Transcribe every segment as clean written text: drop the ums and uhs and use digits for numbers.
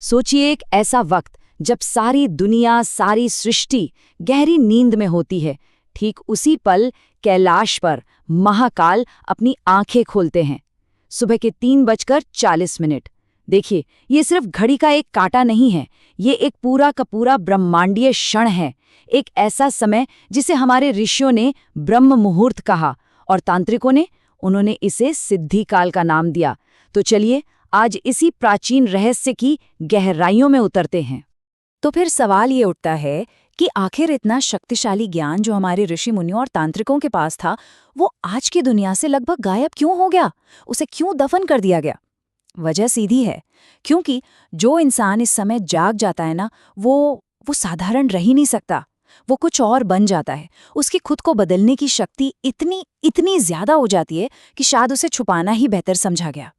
सोचिए एक ऐसा वक्त जब सारी दुनिया, सारी सृष्टि गहरी नींद में होती है। ठीक उसी पल कैलाश पर महाकाल अपनी आंखें खोलते हैं। सुबह के 3:40। देखिए, ये सिर्फ घड़ी का एक कांटा नहीं है, ये एक पूरा का पूरा ब्रह्मांडीय क्षण है। एक ऐसा समय जिसे हमारे ऋषियों ने ब्रह्म मुहूर्त कहा और तांत्रिकों ने उन्होंने इसे सिद्धि काल का नाम दिया। तो चलिए आज इसी प्राचीन रहस्य की गहराइयों में उतरते हैं। तो फिर सवाल ये उठता है कि आखिर इतना शक्तिशाली ज्ञान जो हमारे ऋषि मुनियों और तांत्रिकों के पास था, वो आज की दुनिया से लगभग गायब क्यों हो गया? उसे क्यों दफन कर दिया गया? वजह सीधी है, क्योंकि जो इंसान इस समय जाग जाता है ना, वो साधारण रह ही नहीं सकता। वो कुछ और बन जाता है। उसकी खुद को बदलने की शक्ति इतनी इतनी ज्यादा हो जाती है कि शायद उसे छुपाना ही बेहतर समझा गया।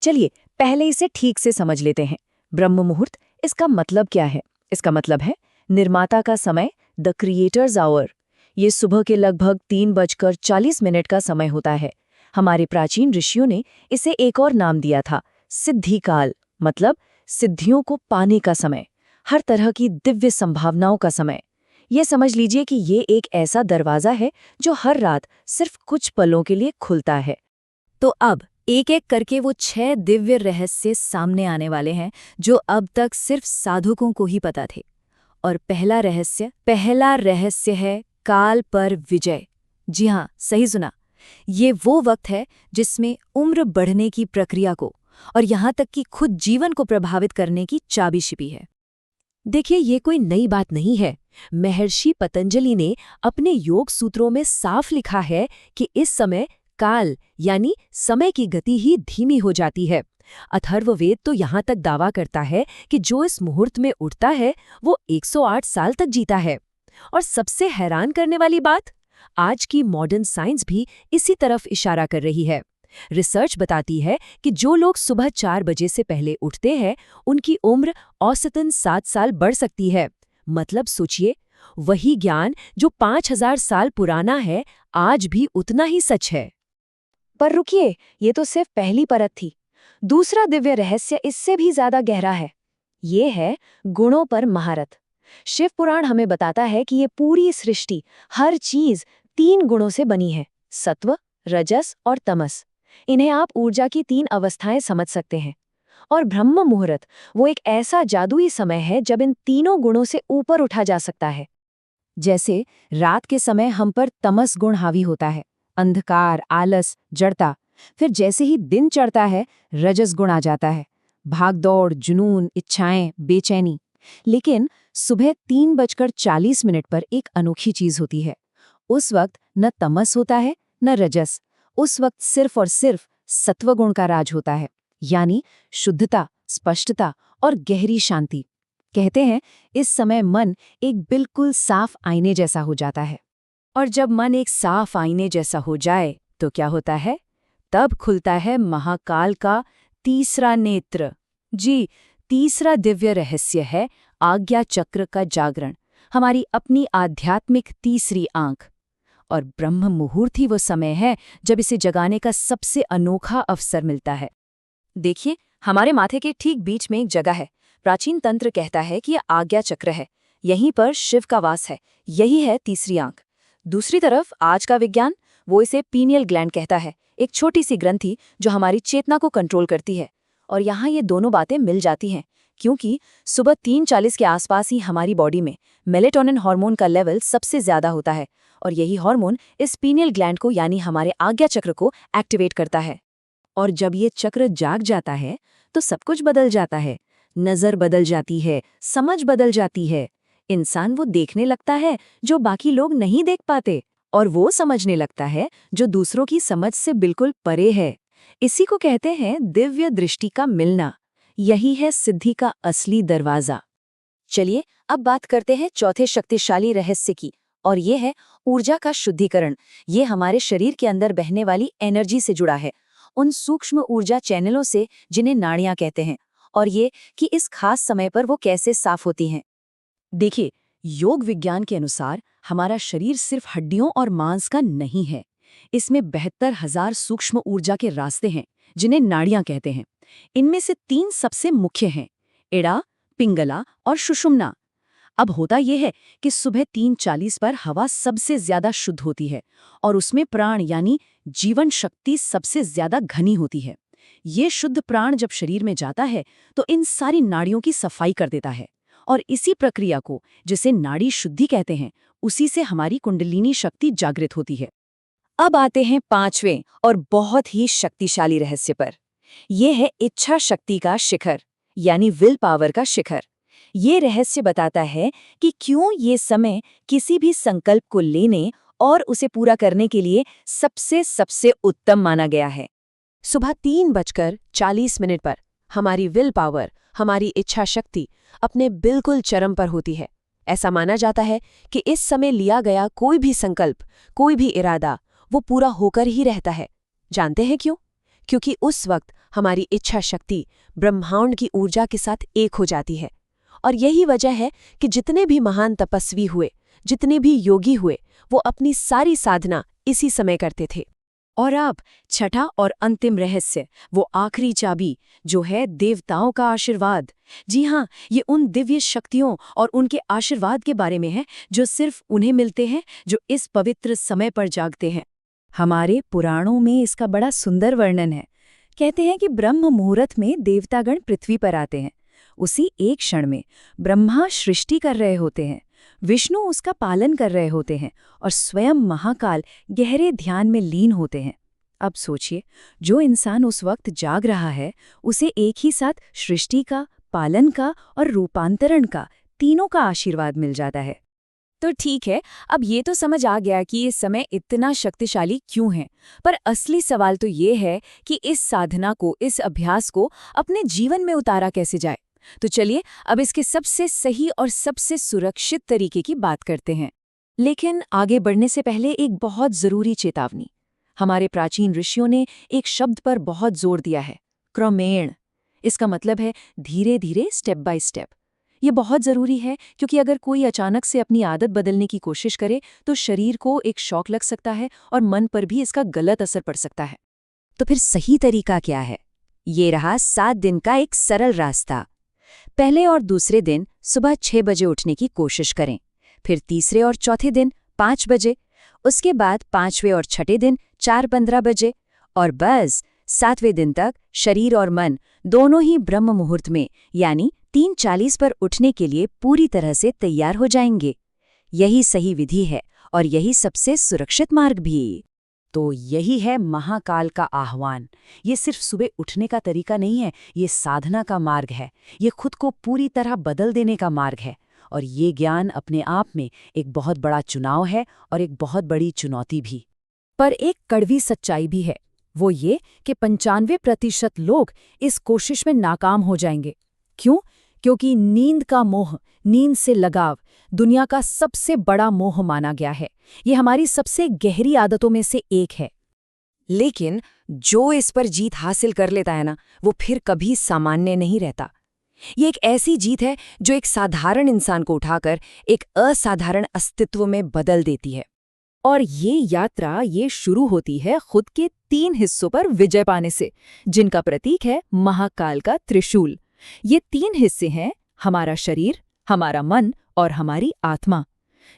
चलिए पहले इसे ठीक से समझ लेते हैं। ब्रह्म मुहूर्त, इसका मतलब क्या है? इसका मतलब है निर्माता का समय, द क्रिएटर्स आवर। ये सुबह के लगभग 3:40 का समय होता है। हमारे प्राचीन ऋषियों ने इसे एक और नाम दिया था, सिद्धि काल, मतलब सिद्धियों को पाने का समय, हर तरह की दिव्य संभावनाओं का समय। ये समझ लीजिए कि ये एक ऐसा दरवाजा है जो हर रात सिर्फ कुछ पलों के लिए खुलता है। तो अब एक एक करके वो 6 दिव्य रहस्य सामने आने वाले हैं जो अब तक सिर्फ साधुकों को ही पता थे। और पहला रहस्य है काल पर विजय। जी हाँ, सही सुना। ये वो वक्त है जिसमें उम्र बढ़ने की प्रक्रिया को और यहाँ तक कि खुद जीवन को प्रभावित करने की चाबी छिपी है। देखिए, ये कोई नई बात नहीं है। महर्षि पतंजलि ने अपने योग सूत्रों में साफ लिखा है कि इस समय काल यानी समय की गति ही धीमी हो जाती है। अथर्ववेद तो यहाँ तक दावा करता है कि जो इस मुहूर्त में उठता है वो 108 साल तक जीता है। और सबसे हैरान करने वाली बात, आज की मॉडर्न साइंस भी इसी तरफ इशारा कर रही है। रिसर्च बताती है कि जो लोग सुबह 4 बजे से पहले उठते हैं, उनकी उम्र औसतन 7 साल बढ़ सकती है। मतलब सोचिए, वही ज्ञान जो 5000 साल पुराना है, आज भी उतना ही सच है। पर रुकिए, ये तो सिर्फ पहली परत थी। दूसरा दिव्य रहस्य इससे भी ज्यादा गहरा है। ये है गुणों पर महारत। शिव पुराण हमें बताता है कि ये पूरी सृष्टि, हर चीज 3 गुणों से बनी है, सत्व, रजस और तमस। इन्हें आप ऊर्जा की 3 अवस्थाएं समझ सकते हैं। और ब्रह्म मुहूर्त वो एक ऐसा जादुई समय है जब इन तीनों गुणों से ऊपर उठा जा सकता है। जैसे रात के समय हम पर तमस गुण हावी होता है, अंधकार, आलस, जड़ता। फिर जैसे ही दिन चढ़ता है, रजस गुण आ जाता है, भागदौड़, जुनून, इच्छाएं, बेचैनी। लेकिन सुबह 3:40 पर एक अनोखी चीज होती है। उस वक्त न तमस होता है न रजस। उस वक्त सिर्फ और सिर्फ सत्वगुण का राज होता है, यानी शुद्धता, स्पष्टता और गहरी शांति। कहते हैं इस समय मन एक बिल्कुल साफ आईने जैसा हो जाता है। और जब मन एक साफ आईने जैसा हो जाए तो क्या होता है? तब खुलता है महाकाल का तीसरा नेत्र। जी, तीसरा दिव्य रहस्य है आज्ञा चक्र का जागरण, हमारी अपनी आध्यात्मिक तीसरी आंख। और ब्रह्म मुहूर्त ही वो समय है जब इसे जगाने का सबसे अनोखा अवसर मिलता है। देखिए, हमारे माथे के ठीक बीच में एक जगह है। प्राचीन तंत्र कहता है कि यह आज्ञा चक्र है। यहीं पर शिव का वास है। यही है तीसरी आंख। दूसरी तरफ आज का विज्ञान, वो इसे पीनियल ग्लैंड कहता है, एक छोटी सी ग्रंथि जो हमारी चेतना को कंट्रोल करती है। और यहाँ ये दोनों बातें मिल जाती हैं, क्योंकि सुबह 3:40 के आसपास ही हमारी बॉडी में मेलेटोनिन हार्मोन का लेवल सबसे ज्यादा होता है। और यही हार्मोन इस पीनियल ग्लैंड को यानी हमारे आज्ञा चक्र को एक्टिवेट करता है। और जब ये चक्र जाग जाता है तो सब कुछ बदल जाता है। नजर बदल जाती है, समझ बदल जाती है। इंसान वो देखने लगता है जो बाकी लोग नहीं देख पाते, और वो समझने लगता है जो दूसरों की समझ से बिल्कुल परे है। इसी को कहते हैं दिव्य दृष्टि का मिलना। यही है सिद्धि का असली दरवाजा। चलिए अब बात करते हैं चौथे शक्तिशाली रहस्य की, और ये है ऊर्जा का शुद्धिकरण। ये हमारे शरीर के अंदर बहने वाली एनर्जी से जुड़ा है, उन सूक्ष्म ऊर्जा चैनलों से जिन्हें नाड़ियां कहते हैं, और ये कि इस खास समय पर वो कैसे साफ होती हैं। देखिए, योग विज्ञान के अनुसार हमारा शरीर सिर्फ हड्डियों और मांस का नहीं है। इसमें 72,000 सूक्ष्म ऊर्जा के रास्ते हैं जिन्हें नाड़ियां कहते हैं। इनमें से 3 सबसे मुख्य हैं। इड़ा, पिंगला और सुषुम्ना। अब होता यह है कि सुबह 3:40 पर हवा सबसे ज्यादा शुद्ध होती है और उसमें प्राण यानी जीवन शक्ति सबसे ज्यादा घनी होती है। ये शुद्ध प्राण जब शरीर में जाता है तो इन सारी नाड़ियों की सफाई कर देता है और इसी प्रक्रिया को, जिसे नाड़ी शुद्धि कहते हैं, उसी से हमारी कुंडलिनी शक्ति जागृत होती है। अब आते हैं 5वें और बहुत ही शक्तिशाली रहस्य पर। यह है इच्छा शक्ति का शिखर यानी विल पावर का शिखर। ये रहस्य बताता है कि क्यों ये समय किसी भी संकल्प को लेने और उसे पूरा करने के लिए सबसे उत्तम माना गया है। सुबह 3:40 पर हमारी विल पावर, हमारी इच्छा शक्ति अपने बिल्कुल चरम पर होती है। ऐसा माना जाता है कि इस समय लिया गया कोई भी संकल्प, कोई भी इरादा, वो पूरा होकर ही रहता है। जानते हैं क्यों? क्योंकि उस वक्त हमारी इच्छा शक्ति ब्रह्मांड की ऊर्जा के साथ एक हो जाती है। और यही वजह है कि जितने भी महान तपस्वी हुए, जितने भी योगी हुए, वो अपनी सारी साधना इसी समय करते थे। और अब छठा और अंतिम रहस्य, वो आखिरी चाबी, जो है देवताओं का आशीर्वाद। जी हाँ, ये उन दिव्य शक्तियों और उनके आशीर्वाद के बारे में है जो सिर्फ उन्हें मिलते हैं जो इस पवित्र समय पर जागते हैं। हमारे पुराणों में इसका बड़ा सुंदर वर्णन है। कहते हैं कि ब्रह्म मुहूर्त में देवतागण पृथ्वी पर आते हैं। उसी एक क्षण में ब्रह्मा सृष्टि कर रहे होते हैं, विष्णु उसका पालन कर रहे होते हैं और स्वयं महाकाल गहरे ध्यान में लीन होते हैं। अब सोचिए, जो इंसान उस वक्त जाग रहा है, उसे एक ही साथ सृष्टि का, पालन का और रूपांतरण का, तीनों का आशीर्वाद मिल जाता है। तो ठीक है, अब ये तो समझ आ गया कि ये समय इतना शक्तिशाली क्यों है, पर असली सवाल तो ये है कि इस साधना को, इस अभ्यास को अपने जीवन में उतारा कैसे जाए। तो चलिए अब इसके सबसे सही और सबसे सुरक्षित तरीके की बात करते हैं। लेकिन आगे बढ़ने से पहले एक बहुत जरूरी चेतावनी। हमारे प्राचीन ऋषियों ने एक शब्द पर बहुत जोर दिया है, क्रमेण। इसका मतलब है धीरे धीरे, स्टेप बाय स्टेप। ये बहुत जरूरी है क्योंकि अगर कोई अचानक से अपनी आदत बदलने की कोशिश करे तो शरीर को एक शॉक लग सकता है और मन पर भी इसका गलत असर पड़ सकता है। तो फिर सही तरीका क्या है? ये रहा 7 दिन का एक सरल रास्ता। पहले और दूसरे दिन सुबह 6 बजे उठने की कोशिश करें, फिर तीसरे और चौथे दिन 5 बजे, उसके बाद 5वें और छठे दिन 4:15 बजे, और बस 7वें दिन तक शरीर और मन दोनों ही ब्रह्म मुहूर्त में यानी 3:40 पर उठने के लिए पूरी तरह से तैयार हो जाएंगे। यही सही विधि है और यही सबसे सुरक्षित मार्ग भी। तो यही है महाकाल का आह्वान। ये सिर्फ सुबह उठने का तरीका नहीं है, ये साधना का मार्ग है, ये खुद को पूरी तरह बदल देने का मार्ग है। और ये ज्ञान अपने आप में एक बहुत बड़ा चुनाव है और एक बहुत बड़ी चुनौती भी। पर एक कड़वी सच्चाई भी है, वो ये कि 95% लोग इस कोशिश में नाकाम हो जाएंगे। क्यों? क्योंकि नींद का मोह, नींद से लगाव दुनिया का सबसे बड़ा मोह माना गया है। ये हमारी सबसे गहरी आदतों में से एक है। लेकिन जो इस पर जीत हासिल कर लेता है ना, वो फिर कभी सामान्य नहीं रहता। ये एक ऐसी जीत है जो एक साधारण इंसान को उठाकर एक असाधारण अस्तित्व में बदल देती है। और ये यात्रा ये शुरू होती है खुद के 3 हिस्सों पर विजय पाने से, जिनका प्रतीक है महाकाल का त्रिशूल। ये 3 हिस्से हैं हमारा शरीर, हमारा मन और हमारी आत्मा।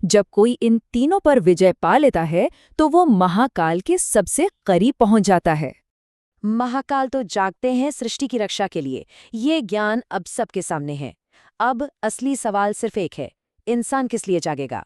जब कोई इन तीनों पर विजय पा लेता है तो वो महाकाल के सबसे करीब पहुंच जाता है। महाकाल तो जागते हैं सृष्टि की रक्षा के लिए, ये ज्ञान अब सबके सामने है। अब असली सवाल सिर्फ एक है, इंसान किस लिए जागेगा?